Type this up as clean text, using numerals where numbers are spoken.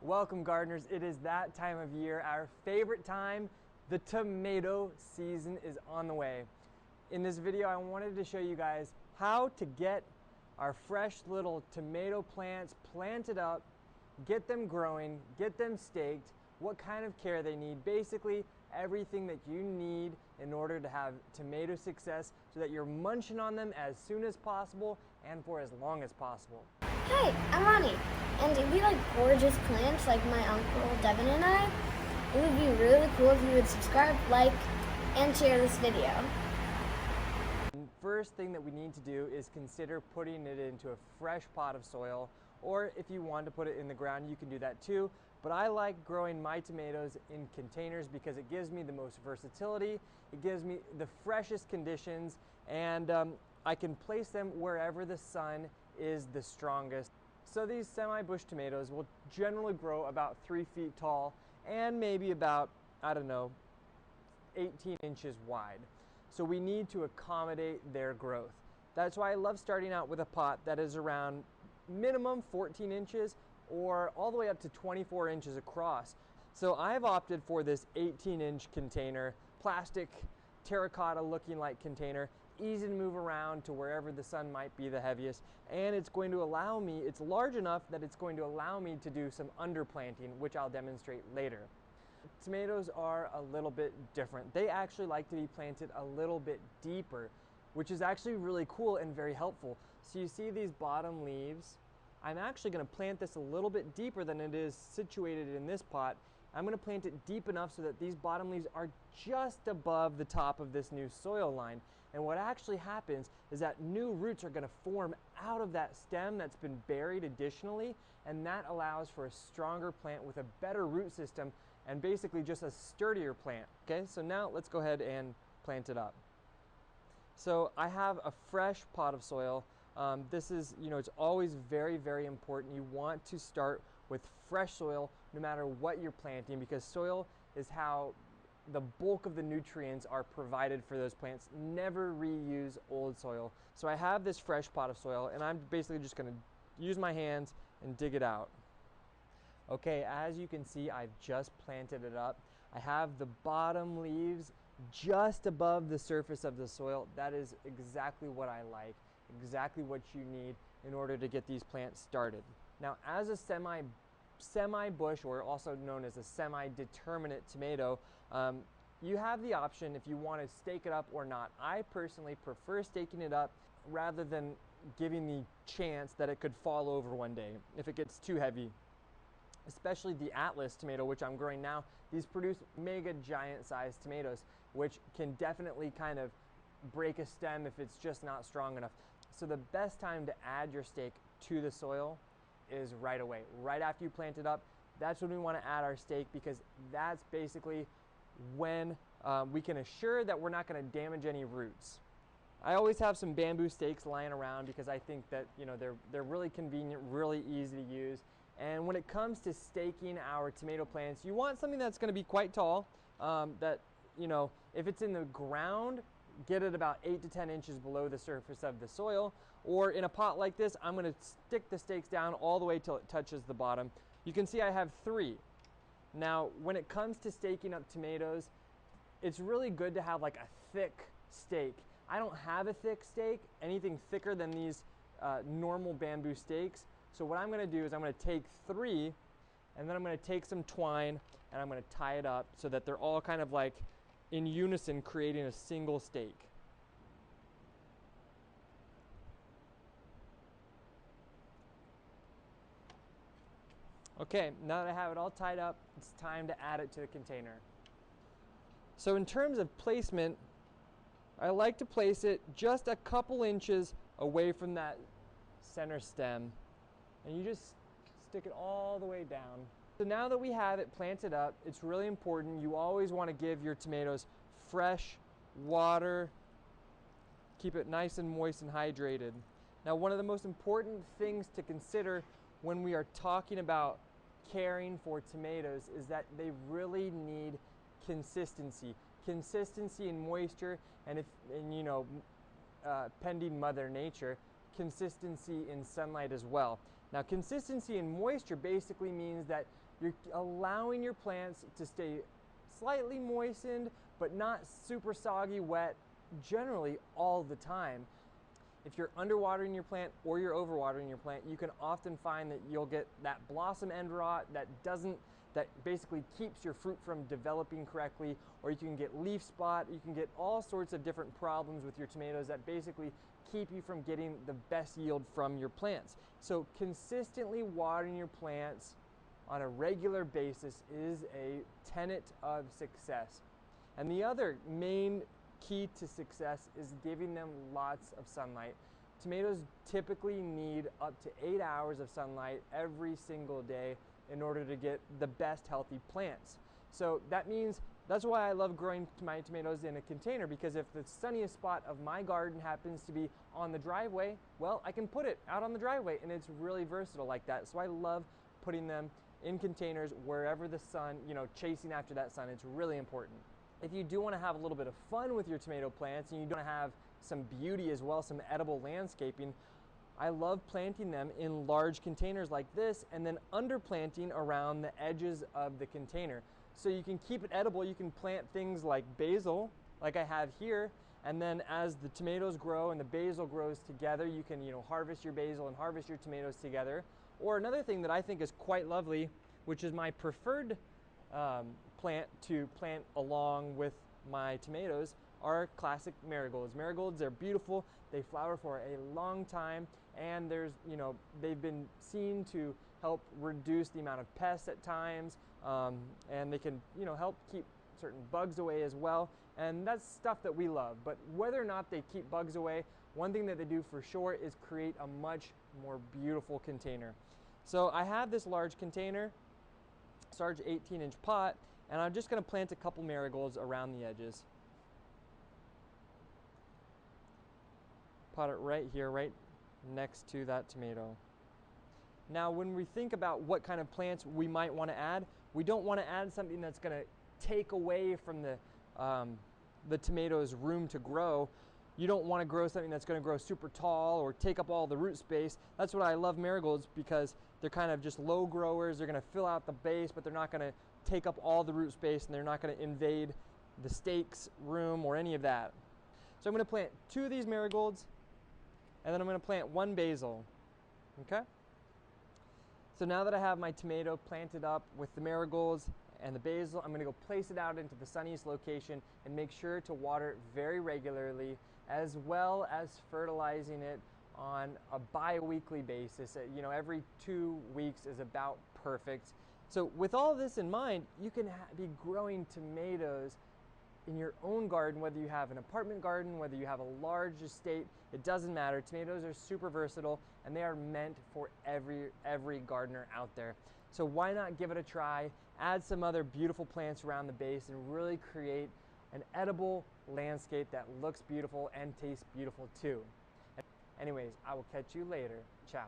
Welcome, gardeners. It is that time of year, our favorite time. The tomato season is on the way. In this video, I wanted to show you guys how to get our fresh little tomato plants planted up, get them growing, get them staked, what kind of care they need, basically everything that you need in order to have tomato success so that you're munching on them as soon as possible and for as long as possible. Hi, I'm Ronnie, and if you like gorgeous plants like my Uncle Devin and I, it would be really cool if you would subscribe, like, and share this video. First thing that we need to do is consider putting it into a fresh pot of soil, or if you want to put it in the ground, you can do that too. But I like growing my tomatoes in containers because it gives me the most versatility, it gives me the freshest conditions, and I can place them wherever the sun is the strongest. So these semi-bush tomatoes will generally grow about 3 feet tall and maybe about, 18 inches wide. So we need to accommodate their growth. That's why I love starting out with a pot that is around minimum 14 inches or all the way up to 24 inches across. So I've opted for this 18-inch container, plastic, terracotta looking like container, easy to move around to wherever the sun might be the heaviest, and it's going to allow me, it's large enough that it's going to allow me to do some underplanting, which I'll demonstrate later. Tomatoes are a little bit different. They actually like to be planted a little bit deeper, which is actually really cool and very helpful. So you see these bottom leaves? I'm actually going to plant this a little bit deeper than it is situated in this pot. I'm going to plant it deep enough so that these bottom leaves are just above the top of this new soil line. And what actually happens is that new roots are going to form out of that stem that's been buried additionally, and that allows for a stronger plant with a better root system and basically just a sturdier plant. Okay, so now let's go ahead and plant it up. So I have a fresh pot of soil. This is, it's always very, very important. You want to start with fresh soil no matter what you're planting, because soil is how the bulk of the nutrients are provided for those plants. Never reuse old soil. So I have this fresh pot of soil and I'm basically just going to use my hands and dig it out. Okay, as you can see, I've just planted it up. I have the bottom leaves just above the surface of the soil. That is exactly what I like, exactly what you need in order to get these plants started. Now, as a semi-bush, or also known as a semi-determinate tomato, you have the option if you want to stake it up or not. I personally prefer staking it up rather than giving the chance that it could fall over one day if it gets too heavy. Especially the Atlas tomato, which I'm growing now, these produce mega giant sized tomatoes, which can definitely kind of break a stem if it's just not strong enough. So the best time to add your stake to the soil is right away, right after you plant it up. That's when we want to add our stake, because that's basically when we can assure that we're not going to damage any roots. I always have some bamboo stakes lying around because I think that they're really convenient, really easy to use. And when it comes to staking our tomato plants, you want something that's going to be quite tall. If it's in the ground, get it about 8 to 10 inches below the surface of the soil. Or in a pot like this, I'm going to stick the stakes down all the way till it touches the bottom. You can see I have 3. Now, when it comes to staking up tomatoes, it's really good to have like a thick stake. I don't have a thick stake, anything thicker than these normal bamboo stakes. So what I'm going to do is I'm going to take 3, and then I'm going to take some twine and I'm going to tie it up so that they're all kind of like in unison, creating a single stake. Okay, now that I have it all tied up, it's time to add it to the container. So in terms of placement, I like to place it just a couple inches away from that center stem. And you just stick it all the way down. So now that we have it planted up, it's really important. You always want to give your tomatoes fresh water. Keep it nice and moist and hydrated. Now, one of the most important things to consider when we are talking about caring for tomatoes is that they really need consistency. Consistency in moisture, and pending Mother Nature, consistency in sunlight as well. Now, consistency and moisture basically means that you're allowing your plants to stay slightly moistened, but not super soggy wet generally all the time. If you're underwatering your plant or you're overwatering your plant, you can often find that you'll get that blossom end rot that basically keeps your fruit from developing correctly, or you can get leaf spot, you can get all sorts of different problems with your tomatoes that basically keep you from getting the best yield from your plants. So consistently watering your plants on a regular basis is a tenet of success. And the other main key to success is giving them lots of sunlight. Tomatoes typically need up to 8 hours of sunlight every single day in order to get the best healthy plants. So that means that's why I love growing my tomatoes in a container, because if the sunniest spot of my garden happens to be on the driveway, well, I can put it out on the driveway, and it's really versatile like that. So I love putting them in containers wherever the sun, chasing after that sun. It's really important. If you do want to have a little bit of fun with your tomato plants and you want to have some beauty as well, some edible landscaping, I love planting them in large containers like this and then underplanting around the edges of the container. So you can keep it edible. You can plant things like basil, like I have here, and then as the tomatoes grow and the basil grows together, you can harvest your basil and harvest your tomatoes together. Or another thing that I think is quite lovely, which is my preferred plant to plant along with my tomatoes, are classic marigolds. Marigolds are beautiful. They flower for a long time, and they've been seen to help reduce the amount of pests at times, and they can help keep certain bugs away as well. And that's stuff that we love. But whether or not they keep bugs away, one thing that they do for sure is create a much more beautiful container. So I have this large container, large 18-inch pot, and I'm just going to plant a couple marigolds around the edges. Pot it right here, right next to that tomato. Now, when we think about what kind of plants we might want to add, we don't want to add something that's going to take away from the tomato's room to grow. You don't want to grow something that's going to grow super tall or take up all the root space. That's what I love marigolds, because they're kind of just low growers. They're going to fill out the base, but they're not going to take up all the root space, and they're not going to invade the stakes room or any of that. So I'm going to plant 2 of these marigolds, and then I'm going to plant 1 basil. Okay? So now that I have my tomato planted up with the marigolds and the basil, I'm going to go place it out into the sunniest location and make sure to water it very regularly, as well as fertilizing it on a bi-weekly basis. Every 2 weeks is about perfect. So with all this in mind, you can be growing tomatoes in your own garden, whether you have an apartment garden, whether you have a large estate, it doesn't matter. Tomatoes are super versatile, and they are meant for every gardener out there. So why not give it a try, add some other beautiful plants around the base, and really create an edible landscape that looks beautiful and tastes beautiful too. Anyways, I will catch you later. Ciao.